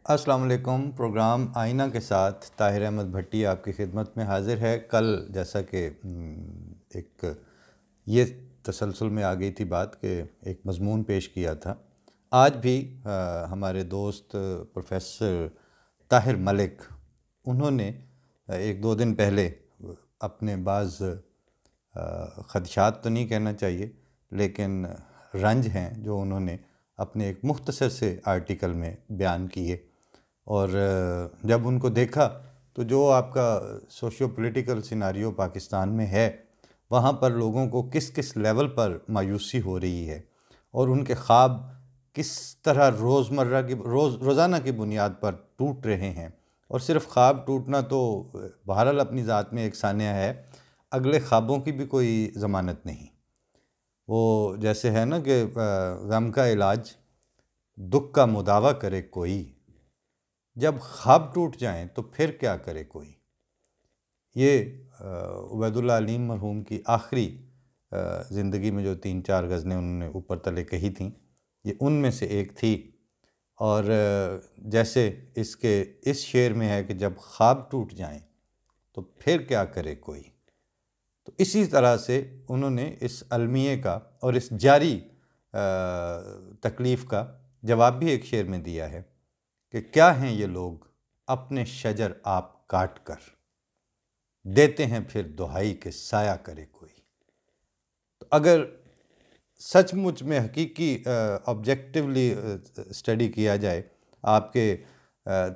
अस्सलाम वालेकुम। प्रोग्राम आईना के साथ ताहिर अहमद भट्टी आपकी खिदमत में हाज़िर है। कल जैसा कि एक ये तसलसल में आ गई थी बात कि एक मज़मून पेश किया था, आज भी हमारे दोस्त प्रोफेसर ताहिर मलिक उन्होंने एक दो दिन पहले अपने बाज़ ख़दशात तो नहीं कहना चाहिए लेकिन रंज हैं जो उन्होंने अपने एक मुख्तसर से आर्टिकल में बयान किए। और जब उनको देखा तो जो आपका सोशियो पॉलिटिकल सिनारियो पाकिस्तान में है, वहाँ पर लोगों को किस किस लेवल पर मायूसी हो रही है और उनके ख्वाब किस तरह रोज़मर्रा की रोज़ाना की बुनियाद पर टूट रहे हैं। और सिर्फ़ ख्वाब टूटना तो बहरहाल अपनी ज़ात में एक सानिया है, अगले ख्वाबों की भी कोई ज़मानत नहीं। वो जैसे है ना कि गम का इलाज दुख का मुदावा करे कोई, जब ख्वाब टूट जाएं तो फिर क्या करे कोई। ये उबैदुल्लाह अलीम मरहूम की आखिरी ज़िंदगी में जो 3-4 गज़लें उन्होंने ऊपर तले कही थीं, ये उनमें से एक थी। और जैसे इसके इस शेर में है कि जब ख्वाब टूट जाएं तो फिर क्या करे कोई, तो इसी तरह से उन्होंने इस अलमिये का और इस जारी तकलीफ़ का जवाब भी एक शेर में दिया है कि क्या हैं ये लोग अपने शजर आप काट कर, देते हैं फिर दुहाई के साया करे कोई। तो अगर सचमुच में हकीकी ऑब्जेक्टिवली स्टडी किया जाए, आपके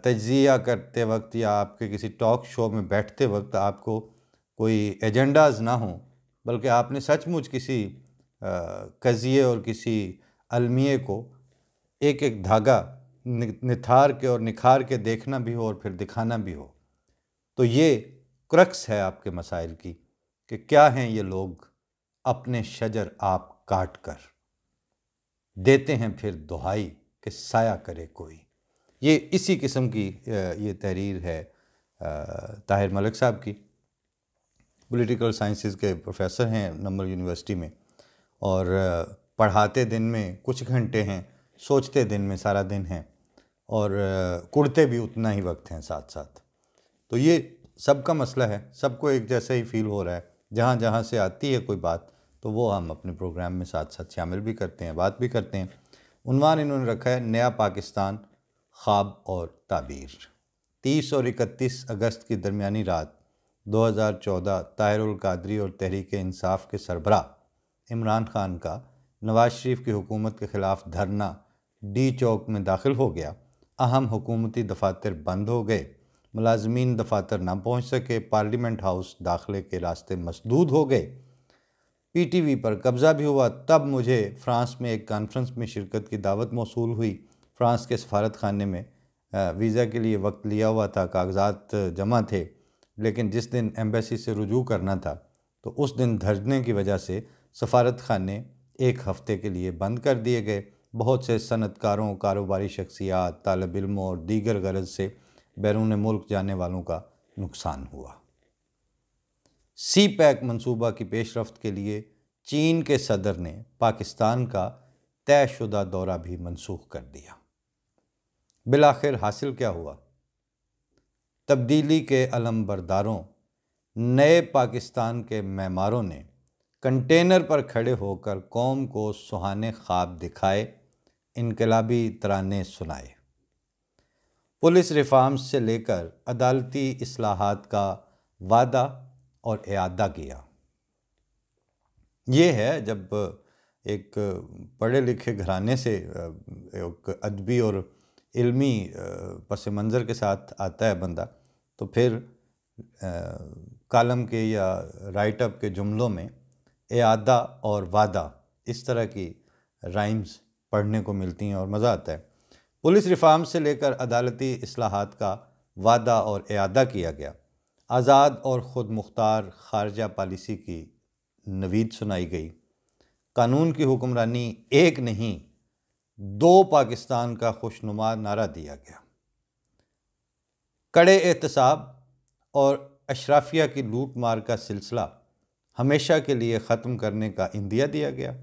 तज्ज़िया करते वक्त या आपके किसी टॉक शो में बैठते वक्त आपको कोई एजेंडाज़ ना हों, बल्कि आपने सचमुच किसी कज़िये और किसी अलमिये को एक एक धागा निथार के और निखार के देखना भी हो और फिर दिखाना भी हो, तो ये क्रक्स है आपके मसाइल की कि क्या हैं ये लोग अपने शजर आप काट कर, देते हैं फिर दुहाई कि साया करे कोई। ये इसी किस्म की ये तहरीर है ताहिर मलिक साहब की। पॉलिटिकल साइंसेस के प्रोफेसर हैं नंबर यूनिवर्सिटी में, और पढ़ाते दिन में कुछ घंटे हैं, सोचते दिन में सारा दिन हैं, और कुड़ते भी उतना ही वक्त हैं साथ साथ। तो ये सबका मसला है, सबको एक जैसा ही फील हो रहा है। जहाँ जहाँ से आती है कोई बात तो वो हम अपने प्रोग्राम में साथ साथ शामिल भी करते हैं, बात भी करते हैं। उन्वान इन्होंने रखा है नया पाकिस्तान, ख्वाब और ताबीर। 30 और 31 अगस्त की दरमियानी रात 2014 ताहिर उल कादरी और तहरीक इंसाफ के सरबराह इमरान खान का नवाज शरीफ की हुकूमत के ख़िलाफ़ धरना डी चौक में दाखिल हो गया। अहम हुकूमती दफातर बंद हो गए, मुलाजमीन दफातर ना पहुँच सके, पार्लियामेंट हाउस दाखिले के रास्ते मसदूद हो गए, पीटीवी पर कब्ज़ा भी हुआ। तब मुझे फ़्रांस में एक कॉन्फ्रेंस में शिरकत की दावत मौसूल हुई। फ़्रांस के सफारत खाने में वीज़ा के लिए वक्त लिया हुआ था, कागजात जमा थे, लेकिन जिस दिन एम्बेसी से रुजू करना था तो उस दिन धरने की वजह से सफारत खाने एक हफ़्ते के लिए बंद कर दिए गए। बहुत से सनतकारों, कारोबारी शख्सियात, तालिब इल्मों और दीगर गरज से बैरून मुल्क जाने वालों का नुकसान हुआ। सी पैक मनसूबा की पेशरफ्त के लिए चीन के सदर ने पाकिस्तान का तयशुदा दौरा भी मनसूख कर दिया। बिलाखिर हासिल क्या हुआ? तब्दीली के अलमबरदारों, नए पाकिस्तान के मेमारों ने कंटेनर पर खड़े होकर कौम को सुहाने ख्वाब दिखाए, इनकलाबी तराने सुनाए। पुलिस रिफॉर्म्स से लेकर अदालती इस्लाहात का वादा और इआदा किया। ये है जब एक पढ़े लिखे घराने से एक अदबी और इल्मी पस मंज़र के साथ आता है बंदा, तो फिर कालम के या राइटअप के जुमलों में इआदा और वादा इस तरह की राइम्स पढ़ने को मिलती हैं और मज़ा आता है। पुलिस रिफॉर्म से लेकर अदालती इस्लाहात का वादा और इआदा किया गया। आज़ाद और ख़ुद मुख्तार ख़ारजा पॉलिसी की नवीद सुनाई गई। कानून की हुक्मरानी एक नहीं, दो पाकिस्तान का खुशनुमा नारा दिया गया। कड़े एहतसाब और अशराफिया की लूट मार का सिलसिला हमेशा के लिए ख़त्म करने का इंदिया दिया गया।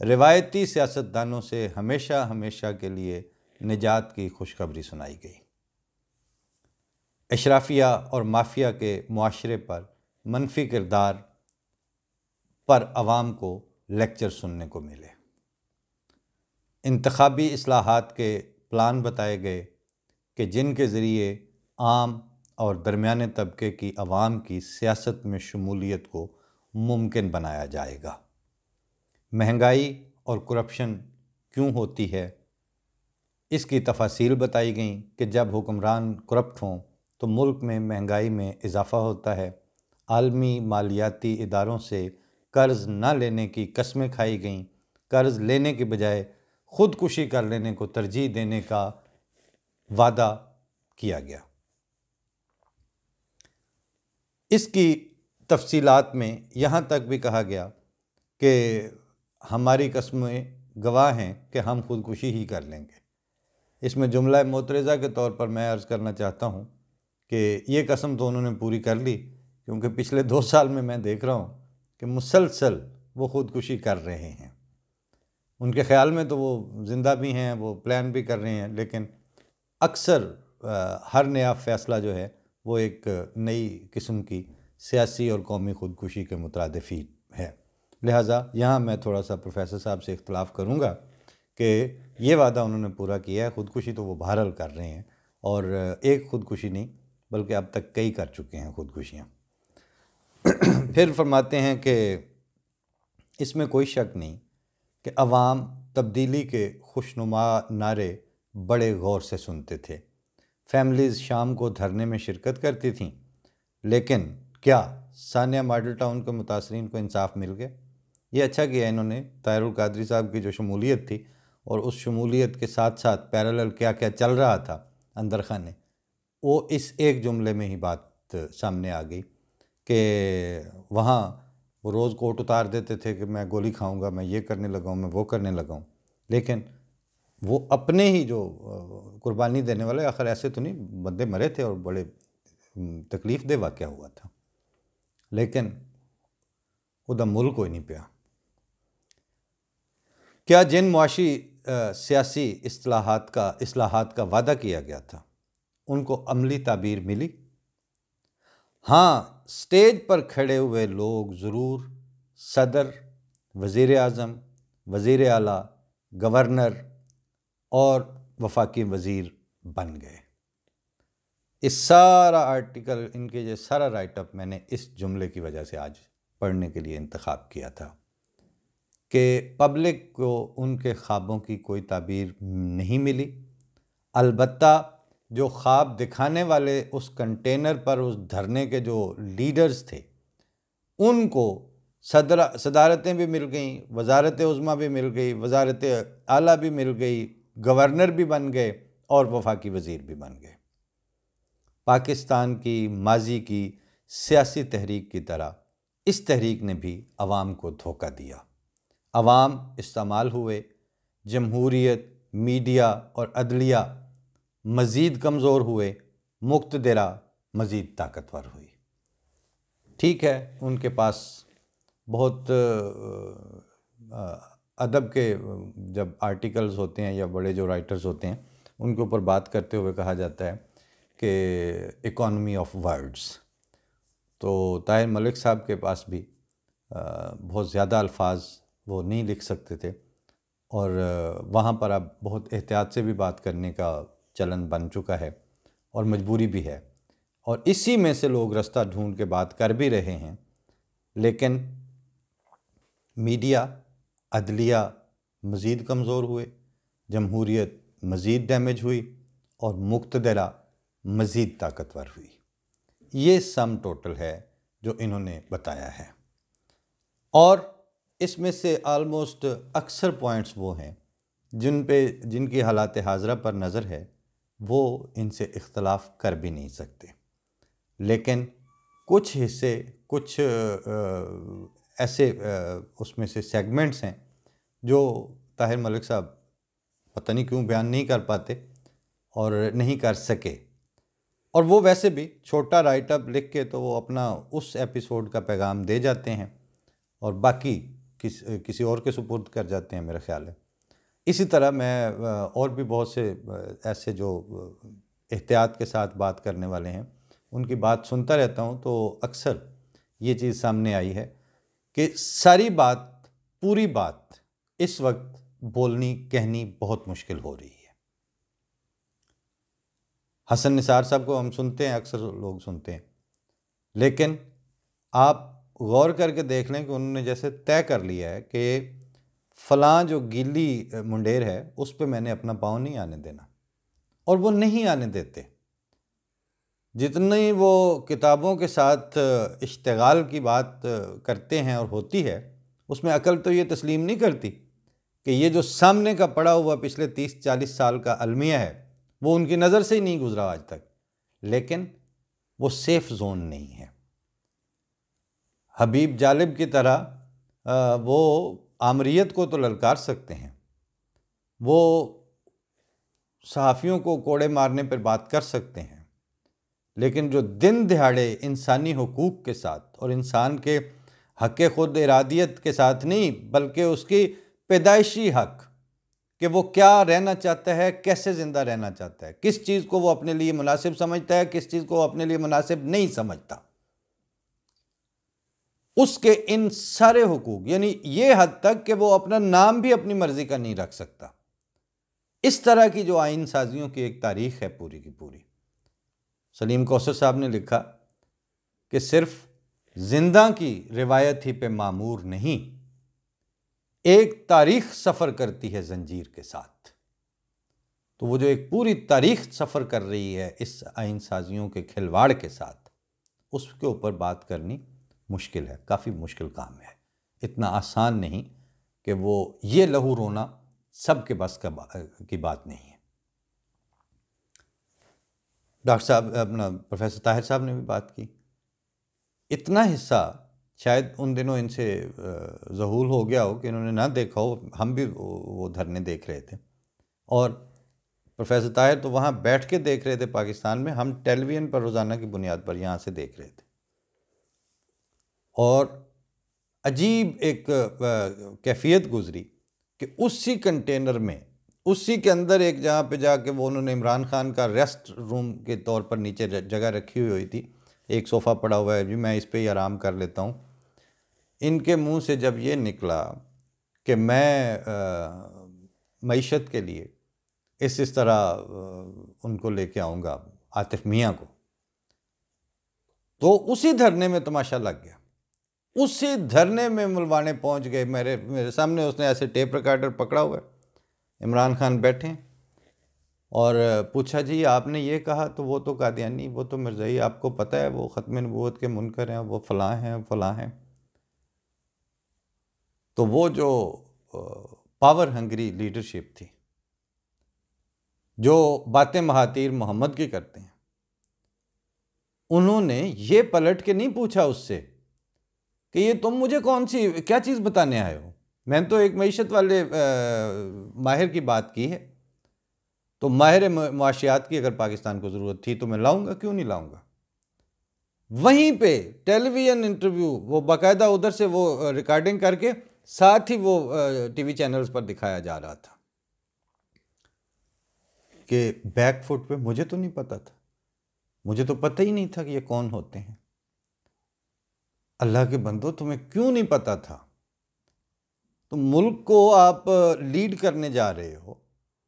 रिवायती सियासतदानों से हमेशा हमेशा के लिए निजात की खुशखबरी सुनाई गई। अशराफिया और माफिया के मुआशरे पर मनफी किरदार पर अवाम को लेक्चर सुनने को मिले। इंतखाबी इस्लाहात के प्लान बताए गए कि जिनके ज़रिए आम और दरमियाने तबके की अवाम की सियासत में शमूलियत को मुमकिन बनाया जाएगा। महंगाई और करप्शन क्यों होती है, इसकी तफासील बताई गई कि जब हुक्मरान करप्ट हों तो मुल्क में महंगाई में इजाफ़ा होता है। आलमी मालियाती इदारों से कर्ज़ न लेने की कस्में खाई गईं। कर्ज़ लेने के बजाय ख़ुदकुशी कर लेने को तरजीह देने का वादा किया गया। इसकी तफसीलात में यहाँ तक भी कहा गया कि हमारी कस्में गवाह हैं कि हम ख़ुदकुशी ही कर लेंगे। इसमें जुमला मोतरज़ा के तौर पर मैं अर्ज़ करना चाहता हूँ कि ये कसम तो उन्होंने पूरी कर ली, क्योंकि पिछले 2 साल में मैं देख रहा हूँ कि मुसलसल वो ख़ुदकुशी कर रहे हैं। उनके ख़्याल में तो वो ज़िंदा भी हैं, वो प्लान भी कर रहे हैं, लेकिन अक्सर हर नया फ़ैसला जो है वो एक नई किस्म की सियासी और कौमी ख़ुदकुशी के मुतरादिफ़ ही है। लिहाजा यहाँ मैं थोड़ा सा प्रोफेसर साहब से इख्तलाफ करूँगा कि ये वादा उन्होंने पूरा किया है। ख़ुदकुशी तो वो बहरहाल कर रहे हैं, और एक ख़ुदकुशी नहीं बल्कि अब तक कई कर चुके हैं ख़ुदकुशियाँ। फिर फरमाते हैं कि इसमें कोई शक नहीं कि अवाम तब्दीली के खुशनुमा नारे बड़े गौर से सुनते थे। फैमिलीज़ शाम को धरने में शिरकत करती थीं, लेकिन क्या सानिया मॉडल टाउन के मुतासरीन को इंसाफ मिल गया? ये अच्छा किया इन्होंने, ताहिरुल कादरी साहब की जो शमूलियत थी और उस शमूलियत के साथ साथ पैरेलल क्या क्या चल रहा था अंदर खाने, वो इस एक जुमले में ही बात सामने आ गई कि वहाँ वो रोज़ कोट उतार देते थे कि मैं गोली खाऊंगा, मैं ये करने लगा हूँ, मैं वो करने लगा हूँ, लेकिन वो अपने ही जो कुर्बानी देने वाले, आखिर ऐसे तो नहीं बंदे मरे थे और बड़े तकलीफ़ दे वाक़या हुआ था, लेकिन उदा मुल्क कोई नहीं पिया। क्या जिन मुआशी सियासी इस्लाहात का वादा किया गया था उनको अमली ताबीर मिली? हाँ, स्टेज पर खड़े हुए लोग ज़रूर सदर, वज़ीर आज़म, वज़ीर आला, गवर्नर और वफाकी वज़ीर बन गए। इस सारा आर्टिकल, इनके ये सारा राइटअप मैंने इस जुमले की वजह से आज पढ़ने के लिए इंतखाब किया था कि पब्लिक को उनके ख्वाबों की कोई ताबीर नहीं मिली। अलबत्ता जो ख्वाब दिखाने वाले उस कंटेनर पर उस धरने के जो लीडर्स थे, उनको सदारतें भी मिल गईं, वज़ारत उज़्मा भी मिल गई, वज़ारत आला भी मिल गई, गवर्नर भी बन गए और वफाकी वज़ीर भी बन गए। पाकिस्तान की माजी की सियासी तहरीक की तरह इस तहरीक ने भी अवाम को धोखा दिया। अवाम इस्तेमाल हुए, जमहूरियत, मीडिया और अदलिया मज़ीद कमज़ोर हुए, मुक़्तदरा मज़ीद ताकतवर हुई। ठीक है, उनके पास बहुत अदब के जब आर्टिकल्स होते हैं या बड़े जो राइटर्स होते हैं उनके ऊपर बात करते हुए कहा जाता है कि इकॉनमी ऑफ वर्ड्स, तो ताहिर मलिक साहब के पास भी बहुत ज़्यादा अल्फाज वो नहीं लिख सकते थे, और वहाँ पर अब बहुत एहतियात से भी बात करने का चलन बन चुका है और मजबूरी भी है, और इसी में से लोग रास्ता ढूंढ के बात कर भी रहे हैं। लेकिन मीडिया, अदलिया मज़ीद कमज़ोर हुए, जमहूरियत मज़ीद डैमेज हुई और मुक़्तदरा मज़ीद ताकतवर हुई। ये सम टोटल है जो इन्होंने बताया है, और इसमें से आलमोस्ट अक्सर पॉइंट्स वो हैं जिनकी हालात हाज़रा पर नज़र है वो इनसे इख्तलाफ कर भी नहीं सकते। लेकिन कुछ हिस्से, कुछ ऐसे उसमें से सेगमेंट्स हैं जो ताहिर मलिक साहब पता नहीं क्यों बयान नहीं कर पाते और नहीं कर सके, और वो वैसे भी छोटा राइटअप लिख के तो वो अपना उस एपिसोड का पैगाम दे जाते हैं और बाकी किसी और के सुपुर्द कर जाते हैं मेरा ख्याल है। इसी तरह मैं और भी बहुत से ऐसे जो एहतियात के साथ बात करने वाले हैं उनकी बात सुनता रहता हूँ, तो अक्सर ये चीज़ सामने आई है कि सारी बात, पूरी बात इस वक्त बोलनी कहनी बहुत मुश्किल हो रही है। हसन निसार साहब को हम सुनते हैं, अक्सर लोग सुनते हैं, लेकिन आप गौर करके देख लें कि उन्होंने जैसे तय कर लिया है कि फ़लाँ जो गीली मुंडेर है उस पे मैंने अपना पाँव नहीं आने देना, और वो नहीं आने देते। जितनी वो किताबों के साथ इश्तिगाल की बात करते हैं और होती है, उसमें अकल तो ये तस्लीम नहीं करती कि ये जो सामने का पड़ा हुआ पिछले 30-40 साल का अलमिया है वो उनकी नज़र से ही नहीं गुजरा आज तक, लेकिन वो सेफ जोन नहीं है। हबीब जालिब की तरह वो आमरीत को तो ललकार सकते हैं, वो सहाफ़ियों को कोड़े मारने पर बात कर सकते हैं, लेकिन जो दिन दिहाड़े इंसानी हुकूक के साथ और इंसान के हक़ खुद इरादियत के साथ नहीं, बल्कि उसकी पैदाइशी हक़ कि वो क्या रहना चाहता है, कैसे ज़िंदा रहना चाहता है, किस चीज़ को वो अपने लिए मुनासिब समझता है, किस चीज़ को वो अपने लिए मुनासिब नहीं समझता, उसके इन सारे हुकूक, यानी ये हद तक कि वो अपना नाम भी अपनी मर्ज़ी का नहीं रख सकता। इस तरह की जो आइन साजियों की एक तारीख़ है पूरी की पूरी। सलीम कौसर साहब ने लिखा कि सिर्फ जिंदा की रिवायत ही पे मामूर नहीं, एक तारीख सफ़र करती है जंजीर के साथ। तो वो जो एक पूरी तारीख सफ़र कर रही है इस आइन साजियों के खिलवाड़ के साथ, उसके ऊपर बात करनी मुश्किल है, काफ़ी मुश्किल काम है। इतना आसान नहीं कि वो ये लहू रोना सबके बस की बात नहीं है। डॉक्टर साहब, अपना प्रोफेसर ताहिर साहब ने भी बात की। इतना हिस्सा शायद उन दिनों इनसे ज़हूल हो गया हो कि इन्होंने ना देखा हो, हम भी वो धरने देख रहे थे, और प्रोफेसर ताहिर तो वहाँ बैठ के देख रहे थे पाकिस्तान में, हम टेलीविज़न पर रोज़ाना की बुनियाद पर यहाँ से देख रहे थे। और अजीब एक कैफियत गुजरी कि उसी कंटेनर में, उसी के अंदर एक जहाँ पे जाके वो उन्होंने इमरान खान का रेस्ट रूम के तौर पर नीचे जगह रखी हुई थी, एक सोफ़ा पड़ा हुआ है जी, मैं इस पे ही आराम कर लेता हूँ। इनके मुंह से जब ये निकला कि मैं मईशत के लिए इस तरह उनको लेके आऊँगा, आतिफ मियाँ को, तो उसी धरने में तमाशा लग गया। उसी धरने में मुलवाने पहुँच गए। मेरे सामने उसने ऐसे टेप रिकॉर्डर पकड़ा हुआ है, इमरान खान बैठे हैं, और पूछा जी आपने ये कहा, तो वो तो कादियानी, वो तो मिर्ज़ाई, आपको पता है वो ख़त्म नबूवत के मुनकर हैं, वो फ़लाँ हैं फ़लाँ हैं। तो वो जो पावर हंगरी लीडरशिप थी, जो बातें महातीर मोहम्मद की करते हैं, उन्होंने ये पलट के नहीं पूछा उससे कि ये तुम मुझे कौन सी क्या चीज़ बताने आए हो, मैंने तो एक मईशत वाले माहिर की बात की है, तो माहिर मुआशियात की अगर पाकिस्तान को ज़रूरत थी तो मैं लाऊंगा, क्यों नहीं लाऊंगा। वहीं पे टेलीविज़न इंटरव्यू वो बाकायदा उधर से वो रिकॉर्डिंग करके साथ ही वो टीवी चैनल्स पर दिखाया जा रहा था कि बैक फुट पे। मुझे तो नहीं पता था, मुझे तो पता ही नहीं था कि ये कौन होते हैं। अल्लाह के बंदो, तुम्हें क्यों नहीं पता था? तो मुल्क को आप लीड करने जा रहे हो,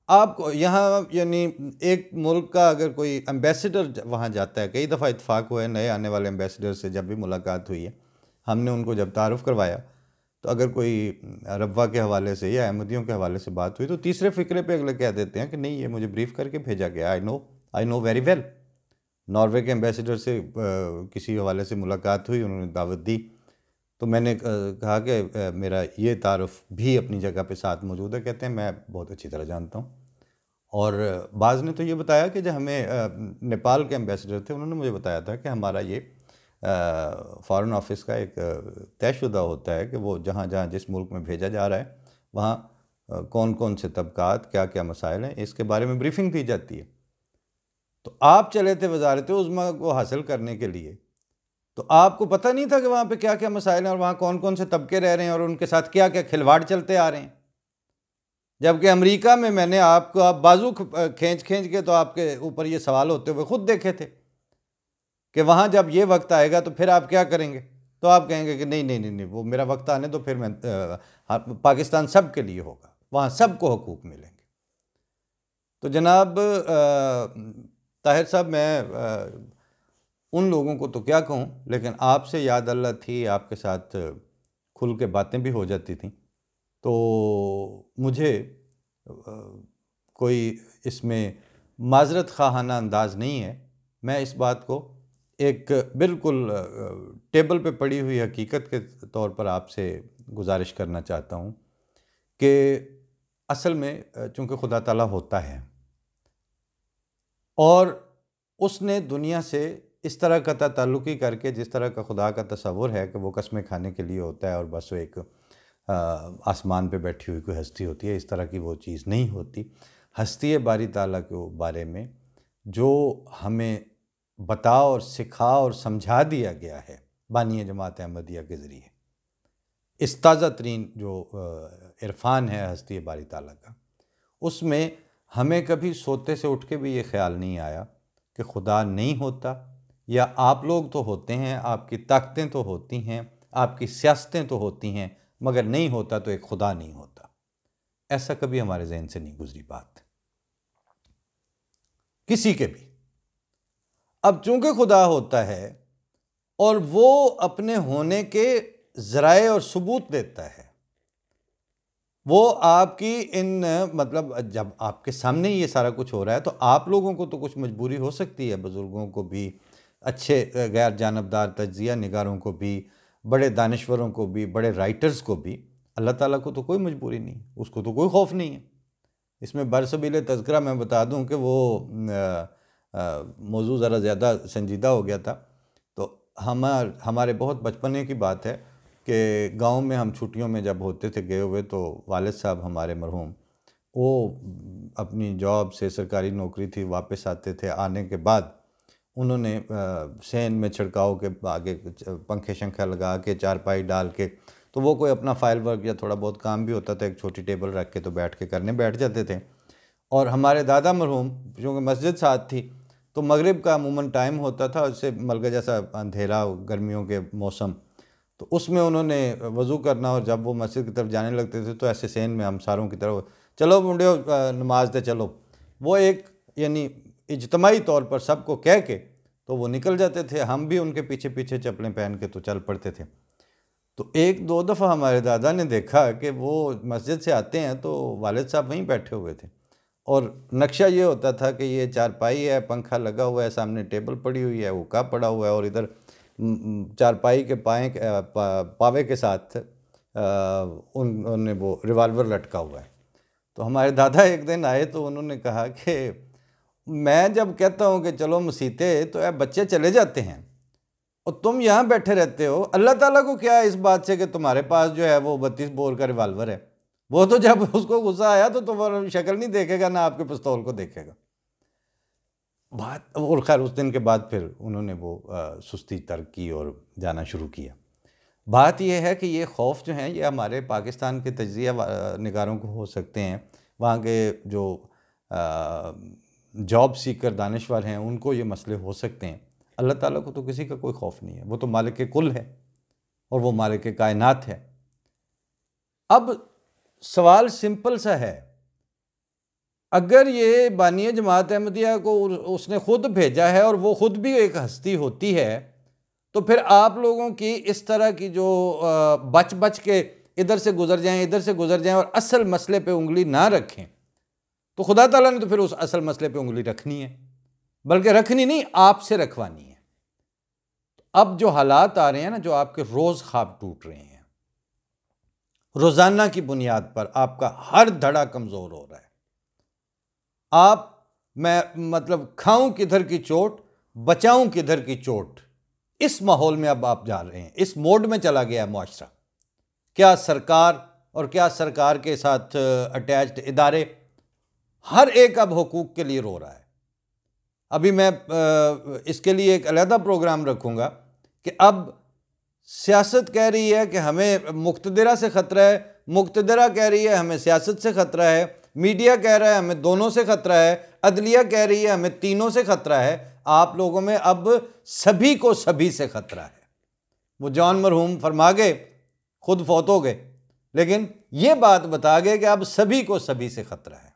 आप यहाँ, यानी एक मुल्क का अगर कोई एम्बेसडर वहाँ जाता है, कई दफ़ा इत्तेफाक हुआ है नए आने वाले एम्बेसडर से, जब भी मुलाकात हुई है, हमने उनको जब तारुफ़ करवाया, तो अगर कोई रब्वा के हवाले से या अहमदियों के हवाले से बात हुई, तो तीसरे फ़िक्रे पे अगले कह देते हैं कि नहीं, ये मुझे ब्रीफ़ करके भेजा गया, I know very well. Norway के एम्बेसडर से किसी हवाले से मुलाकात हुई, उन्होंने दावत दी, तो मैंने कहा कि मेरा ये तारुफ़ भी अपनी जगह पे साथ मौजूद है। कहते हैं मैं बहुत अच्छी तरह जानता हूँ। और बाज़ ने तो ये बताया कि जब हमें नेपाल के एम्बेसडर थे, उन्होंने मुझे बताया था कि हमारा ये फ़ॉरेन ऑफिस का एक तयशुदा होता है कि वो जहाँ जहाँ जिस मुल्क में भेजा जा रहा है वहाँ कौन कौन से तबकात, क्या क्या मसाइल हैं, इसके बारे में ब्रीफिंग दी जाती है। तो आप चले थे वजारत उज़्मा को हासिल करने के लिए, तो आपको पता नहीं था कि वहाँ पे क्या क्या मसाइल हैं और वहाँ कौन कौन से तबके रह रहे हैं और उनके साथ क्या क्या खिलवाड़ चलते आ रहे हैं। जबकि अमेरिका में मैंने आपको आप बाजू खींच खींच के तो आपके ऊपर ये सवाल होते हुए खुद देखे थे कि वहाँ जब ये वक्त आएगा तो फिर आप क्या करेंगे, तो आप कहेंगे कि नहीं नहीं नहीं नहीं, वो मेरा वक्त आने तो फिर मैं पाकिस्तान सब के लिए होगा, वहाँ सबको हकूक़ मिलेंगे। तो जनाब ताहिर साहब, मैं उन लोगों को तो क्या कहूँ, लेकिन आपसे याद अल्लाह थी, आपके साथ खुल के बातें भी हो जाती थी, तो मुझे कोई इसमें माजरत खाहाना अंदाज़ नहीं है। मैं इस बात को एक बिल्कुल टेबल पे पड़ी हुई हकीकत के तौर पर आपसे गुजारिश करना चाहता हूँ कि असल में चूँकि खुदा ताला होता है और उसने दुनिया से इस तरह का ताल्लुक़ी करके, जिस तरह का खुदा का तसव्वुर है कि वो कस्में खाने के लिए होता है और बस वो एक आसमान पे बैठी हुई कोई हस्ती होती है, इस तरह की वो चीज़ नहीं होती। हस्ती बारी ताला के बारे में जो हमें बता और सिखा और समझा दिया गया है बानी जमात अहमदिया के ज़रिए, इस ताज़ा तरीन जो इरफान है हस्ती बारी ताला का, उसमें हमें कभी सोते से उठ के भी ये ख्याल नहीं आया कि खुदा नहीं होता, या आप लोग तो होते हैं, आपकी ताकतें तो होती हैं, आपकी सियासतें तो होती हैं, मगर नहीं होता तो एक खुदा नहीं होता। ऐसा कभी हमारे जहन से नहीं गुजरी बात किसी के भी। अब चूंकि खुदा होता है और वो अपने होने के ज़राए और सबूत देता है, वो आपकी इन मतलब जब आपके सामने ये सारा कुछ हो रहा है तो आप लोगों को तो कुछ मजबूरी हो सकती है, बुज़ुर्गों को भी, अच्छे गैर जानबदार तज्ज़िया निगारों को भी, बड़े दानिश्वरों को भी, बड़े राइटर्स को भी। अल्लाह ताला को तो कोई मजबूरी नहीं, उसको तो कोई खौफ नहीं है। इसमें बरसबील तज़किरा मैं बता दूं कि वो मौजू ज़रा ज़्यादा संजीदा हो गया था। तो हमारे बहुत बचपने की बात है कि गांव में हम छुट्टियों में जब होते थे गए हुए, तो वालिद साहब हमारे मरहूम, वो अपनी जॉब से, सरकारी नौकरी थी, वापस आते थे। आने के बाद उन्होंने सेन में छिड़काव के आगे पंखे शंखे लगा के, चारपाई डाल के, तो वो कोई अपना फाइल वर्क या थोड़ा बहुत काम भी होता था, एक छोटी टेबल रख के तो बैठ के करने बैठ जाते थे। और हमारे दादा मरहूम, क्योंकि मस्जिद साथ थी, तो मगरिब का अमूमन टाइम होता था, उससे मलका जैसा अंधेरा, गर्मियों के मौसम, तो उसमें उन्होंने वज़ू करना, और जब वो मस्जिद की तरफ जाने लगते थे तो ऐसे सेन में हम सारों की तरफ, चलो मुंडियो नमाज दे चलो, वो एक यानी इज्तमाही तौर पर सबको कह के तो वो निकल जाते थे। हम भी उनके पीछे पीछे चप्पलें पहन के तो चल पड़ते थे। तो एक दो दफ़ा हमारे दादा ने देखा कि वो मस्जिद से आते हैं तो वालिद साहब वहीं बैठे हुए थे, और नक्शा ये होता था कि ये चारपाई है, पंखा लगा हुआ है, सामने टेबल पड़ी हुई है, हुक्का पड़ा हुआ है, और इधर चारपाई के पावे के साथ उन्होंने वो रिवाल्वर लटका हुआ है। तो हमारे दादा एक दिन आए तो उन्होंने कहा कि मैं जब कहता हूँ कि चलो मसीते, तो यार बच्चे चले जाते हैं और तुम यहाँ बैठे रहते हो। अल्लाह ताला को क्या है इस बात से कि तुम्हारे पास जो है वो 32 बोर का रिवाल्वर है? वो तो जब उसको गुस्सा आया तो तुम्हारी शक्ल नहीं देखेगा, ना आपके पिस्तौल को देखेगा। बात, और खैर उस दिन के बाद फिर उन्होंने वो सुस्ती तर्क की और जाना शुरू किया। बात यह है कि ये खौफ जो हैं ये हमारे पाकिस्तान के तज्ज़िया निगारों को हो सकते हैं, वहाँ के जो जॉब सीकर दानिश्वर हैं उनको ये मसले हो सकते हैं। अल्लाह ताला को तो किसी का कोई खौफ नहीं है, वो तो मालिक कुल है और वो मालिक कायनात है। अब सवाल सिंपल सा है, अगर ये बानी जमात अहमदिया को उसने ख़ुद भेजा है और वो ख़ुद भी एक हस्ती होती है, तो फिर आप लोगों की इस तरह की जो बच बच के इधर से गुजर जाएं, इधर से गुजर जाएं और असल मसले पे उंगली ना रखें, तो खुदा ताला ने तो फिर उस असल मसले पे उंगली रखनी है, बल्कि रखनी नहीं, आपसे रखवानी है। अब जो हालात आ रहे हैं ना, जो आपके रोज़ ख्वाब टूट रहे हैं, रोज़ाना की बुनियाद पर आपका हर धड़ा कमज़ोर हो रहा है। मैं मतलब खाऊं किधर की चोट, बचाऊं किधर की चोट, इस माहौल में अब आप जा रहे हैं, इस मोड में चला गया मुआशरा। क्या सरकार और क्या सरकार के साथ अटैच्ड इदारे, हर एक अब हुकूक के लिए रो रहा है। अभी मैं इसके लिए एक अलहदा प्रोग्राम रखूंगा कि अब सियासत कह रही है कि हमें मुक्तदरा से ख़तरा है, मुक्तदरा कह रही है हमें सियासत से ख़तरा है, मीडिया कह रहा है हमें दोनों से ख़तरा है, अदलिया कह रही है हमें तीनों से ख़तरा है। आप लोगों में अब सभी को सभी से ख़तरा है। वो जॉन मरहूम फरमा गए, खुद फौत हो गए, लेकिन ये बात बता गए कि अब सभी को सभी से ख़तरा है।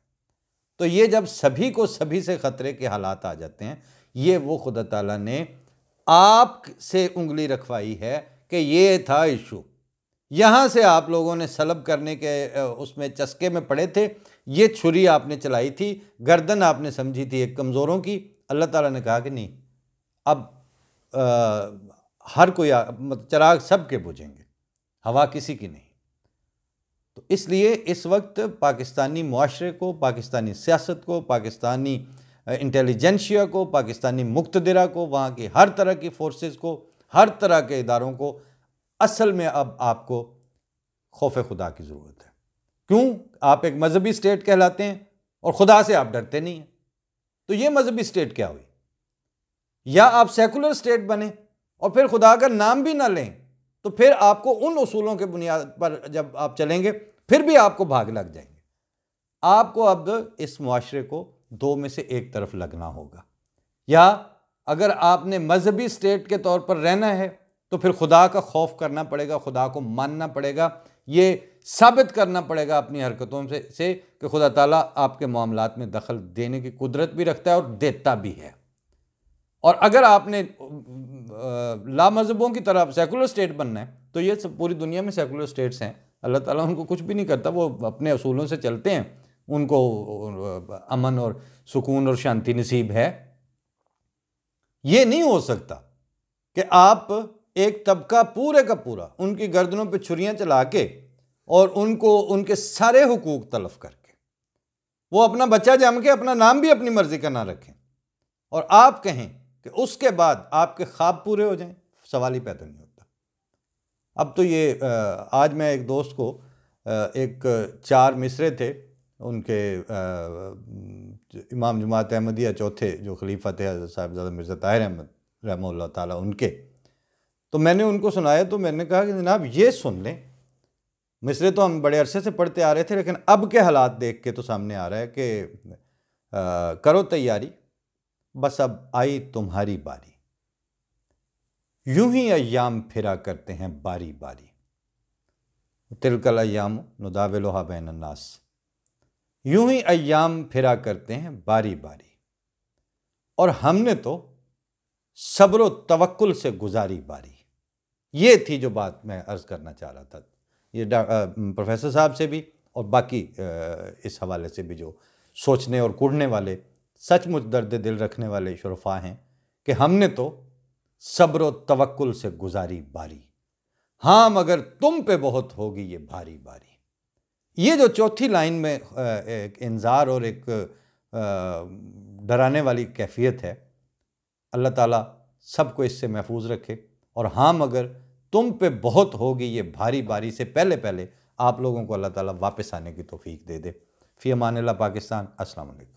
तो ये जब सभी को सभी से ख़तरे के हालात आ जाते हैं, ये वो खुदा ताला ने आप से उंगली रखवाई है कि ये था इशू, यहाँ से आप लोगों ने सलब करने के उसमें चस्के में पड़े थे, ये छुरी आपने चलाई थी, गर्दन आपने समझी थी एक कमज़ोरों की। अल्लाह ताला ने कहा कि नहीं, अब हर कोई चिराग सब के बुझेंगे, हवा किसी की नहीं। तो इसलिए इस वक्त पाकिस्तानी मुआशरे को, पाकिस्तानी सियासत को, पाकिस्तानी इंटेलिजेंशिया को, पाकिस्तानी मुक्तदरा को, वहाँ की हर तरह की फोर्सेस को, हर तरह के इदारों को असल में अब आपको खौफ खुदा की ज़रूरत है। क्यों? आप एक मजहबी स्टेट कहलाते हैं और खुदा से आप डरते नहीं हैं। तो ये मजहबी स्टेट क्या हुई? या आप सेकुलर स्टेट बने और फिर खुदा का नाम भी ना लें, तो फिर आपको उन उसूलों के बुनियाद पर जब आप चलेंगे फिर भी आपको भाग लग जाएंगे। आपको अब इस मुआशरे को दो में से एक तरफ लगना होगा। या अगर आपने मजहबी स्टेट के तौर पर रहना है तो फिर खुदा का खौफ करना पड़ेगा, खुदा को मानना पड़ेगा, ये साबित करना पड़ेगा अपनी हरकतों से कि खुदा ताला आपके मामलात में दखल देने की कुदरत भी रखता है और देता भी है। और अगर आपने लामज़हबों की तरफ सेकुलर स्टेट बनना है तो ये सब पूरी दुनिया में सेकुलर स्टेट्स हैं, अल्लाह ताला उनको कुछ भी नहीं करता, वो अपने असूलों से चलते हैं, उनको अमन और सुकून और शांति नसीब है। ये नहीं हो सकता कि आप एक तबका पूरे का पूरा उनकी गर्दनों पे छुरियां चला के और उनको उनके सारे हुकूक तलफ करके वो अपना बच्चा जम के अपना नाम भी अपनी मर्जी का ना रखें और आप कहें कि उसके बाद आपके ख्वाब पूरे हो जाएं, सवाल ही पैदा नहीं होता। अब तो ये आज मैं एक दोस्त को एक 4 मिसरे थे उनके इमाम जमात अहमदिया चौथे जो खलीफा थे हज़रत साहिबजादा मिर्ज़ा ताहिर अहमद रहमतुल्लाह ताला उनके, तो मैंने उनको सुनाया तो मैंने कहा कि जनाब ये सुन लें, मिसरे तो हम बड़े अरसे से पढ़ते आ रहे थे लेकिन अब के हालात देख के तो सामने आ रहा है कि करो तैयारी, बस अब आई तुम्हारी बारी, यूं ही अय्याम फिरा करते हैं बारी बारी, तिलकल अय्याम नुदाविलुहा बैन अन्नास, यूं ही अय्याम फिरा करते हैं बारी बारी, और हमने तो सब्र तवक्कुल से गुजारी बारी। ये थी जो बात मैं अर्ज़ करना चाह रहा था, ये प्रोफेसर साहब से भी और बाकी इस हवाले से भी जो सोचने और कुढ़ने वाले सचमुच दर्द दिल रखने वाले शुरफा हैं कि हमने तो सब्र तवक्कुल से गुजारी बारी, हाँ मगर तुम पे बहुत होगी ये भारी भारी। ये जो चौथी लाइन में एक इंजार और एक डराने वाली कैफियत है, अल्लाह ताला सबको इससे महफूज रखे। और हाँ मगर तुम पे बहुत होगी ये भारी भारी से पहले पहले आप लोगों को अल्लाह ताला वापस आने की तौफीक दे दे। फ़ी अमानिल्लाह पाकिस्तान। अस्सलाम वालेकुम।